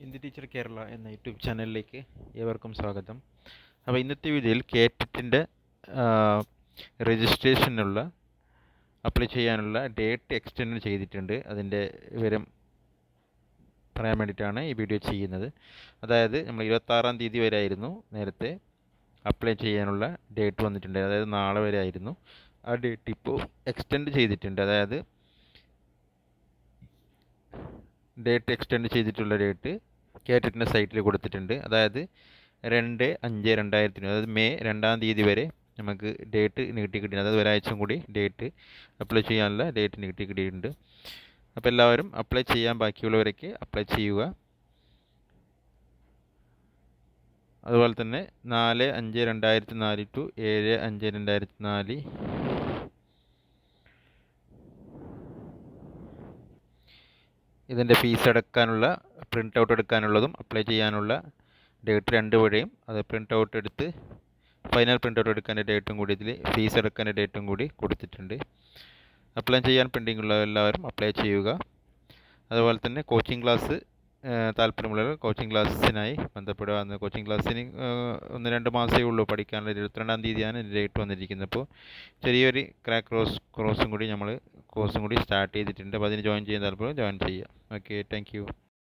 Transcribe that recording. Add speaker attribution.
Speaker 1: India teacher Kerala എന്ന YouTube ചാനലിലേക്ക് ഏവർക്കും സ്വാഗതം. അപ്പോൾ ഇന്നത്തെ വീഡിയോയിൽ കേറ്ററ്റിൻ്റെ രജിസ്ട്രേഷനുള്ള അപ്ലൈ ചെയ്യാനുള്ള ഡേറ്റ് എക്സ്റ്റെൻഡ് ചെയ്തിട്ടുണ്ട്. അതിൻ്റെ വിവരം പറയാൻ വേണ്ടിയിട്ടാണ് ഈ വീഡിയോ ചെയ്യുന്നത്. അതായത് നമ്മൾ 26-ാം തീയതി വരെ ആയിരുന്നു നേരത്തെ അപ്ലൈ ചെയ്യാനുള്ള ഡേറ്റ് വന്നിട്ടുണ്ട്. അതായത് നാളെ വരെ ആയിരുന്നു. ആ ഡേറ്റ് ഇപ്പോൾ എക്സ്റ്റെൻഡ് ചെയ്തിട്ടുണ്ട്. അതായത് ഡേറ്റ് എക്സ്റ്റെൻഡ് ചെയ്തിട്ടുള്ള ഡേറ്റ് കേറ്ററ്റിൻ്റെ സൈറ്റിൽ കൊടുത്തിട്ടുണ്ട്. അതായത് 2/5/2020, അതായത് മെയ് 2-ാം തീയതി വരെ നമുക്ക് ഡേറ്റ് നീട്ടി കിട്ടിയിട്ടുണ്ട്. അതായത് ഒരാഴ്ച കൂടി ഡേറ്റ് അപ്ലൈ ചെയ്യാനുള്ള ഡേറ്റ് നീട്ടി കിട്ടിയിട്ടുണ്ട്. അപ്പോൾ എല്ലാവരും അപ്ലൈ ചെയ്യാൻ ബാക്കിയുള്ളവരൊക്കെ അപ്ലൈ ചെയ്യുക. അതുപോലെ തന്നെ 4/5/2004 ടു 7/5/2004 ഇതിൻ്റെ ഫീസ് അടക്കാനുള്ള പ്രിൻ്റ് ഔട്ട് എടുക്കാനുള്ളതും അപ്ലൈ ചെയ്യാനുള്ള ഡേറ്റ് 2 വരെയും അത് പ്രിൻ്റ് ഔട്ട് എടുത്ത് ഫൈനൽ പ്രിൻ്റ് ഔട്ട് എടുക്കാൻ്റെ ഡേറ്റും കൂടി ഇതിൽ ഫീസ് അടക്കാൻ്റെ ഡേറ്റും കൂടി കൊടുത്തിട്ടുണ്ട്. അപ്ലൈ ചെയ്യാൻ പെൻഡിംഗ് ഉള്ള എല്ലാവരും അപ്ലൈ ചെയ്യുക. അതുപോലെ തന്നെ കോച്ചിങ് ക്ലാസ് താല്പര്യമുള്ളവർ കോച്ചിങ് ക്ലാസ്സിനായി ബന്ധപ്പെടുക. കോച്ചിങ് ക്ലാസ്സിന് 1-2 മാസമേ ഉള്ളൂ പഠിക്കാനുള്ള. 22-ാം തീയതിയാണ് ഡേറ്റ് വന്നിരിക്കുന്നത്. അപ്പോൾ ചെറിയൊരു ക്രാക്ക് കോഴ്സും കൂടി സ്റ്റാർട്ട് ചെയ്തിട്ടുണ്ട്. അപ്പോൾ അതിന് ജോയിൻ ചെയ്യാൻ താല്പര്യം ജോയിൻ ചെയ്യുക. Okay, thank you.